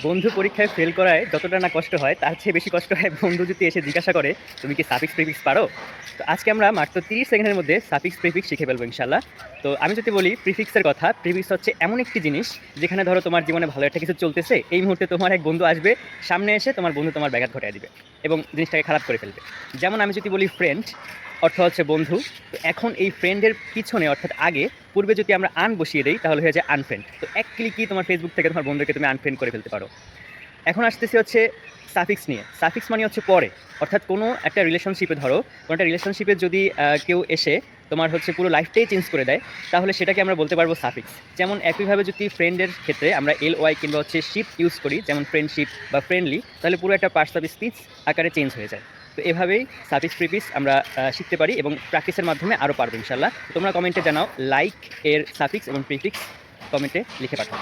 বন্ধু পরীক্ষায় ফেল করায় যতটা না কষ্ট হয় তার চেয়ে বেশি কষ্ট হয় বন্ধু যদি এসে জিজ্ঞাসা করে তুমি কি সাফিক্স প্রিফিক্স পারো। তো আজকে আমরা মাত্র 30 সেকেন্ডের মধ্যে সাফিক্স প্রিফিক্স শিখে ফেলবো ইনশাল্লাহ। তো আমি যদি বলি প্রিফিক্সের কথা, প্রিফিক্স হচ্ছে এমন একটি জিনিস যেখানে ধরো তোমার জীবনে ভালো একটা কিছু চলতেছে, এই মুহূর্তে তোমার এক বন্ধু আসবে সামনে এসে তোমার বন্ধু তোমার ব্যাঘাত ঘটিয়ে দিবে এবং জিনিসটাকে খারাপ করে ফেলবে। যেমন আমি যদি বলি ফ্রেন্ড অর্থ হচ্ছে বন্ধু, তো এখন এই ফ্রেন্ডের পিছনে অর্থাৎ আগে পূর্বে যদি আমরা আন বসিয়ে দিই তাহলে হয়ে যায় আনফ্রেন্ড। তো এক ক্লিকই তোমার ফেসবুক থেকে তোমার বন্ধুকে তুমি আনফ্রেন্ড করে ফেলতে পারো। এখন আসতেছি হচ্ছে সাফিক্স নিয়ে। সাফিক্স মানে হচ্ছে পরে, অর্থাৎ কোনো একটা রিলেশনশিপে ধরো কোনো একটা রিলেশনশিপে যদি কেউ এসে তোমার হচ্ছে পুরো লাইফটাই চেঞ্জ করে দেয় তাহলে সেটাকে আমরা বলতে পারবো সাফিক্স। যেমন একইভাবে যদি ফ্রেন্ডের ক্ষেত্রে আমরা এল ওয়াই কিংবা হচ্ছে শিপ ইউজ করি, যেমন ফ্রেন্ডশিপ বা ফ্রেন্ডলি, তাহলে পুরো একটা পার্টস অফ স্পিচ আকারে চেঞ্জ হয়ে যায়। তো এভাবেই সাফিক্স প্রিফিক্স আমরা শিখতে পারি এবং প্র্যাকটিসের মাধ্যমে আরও পারবো ইনশাল্লাহ। তোমরা কমেন্টে জানাও লাইক এর সাফিক্স এবং প্রিফিক্স কমেন্টে লিখে পাঠাও।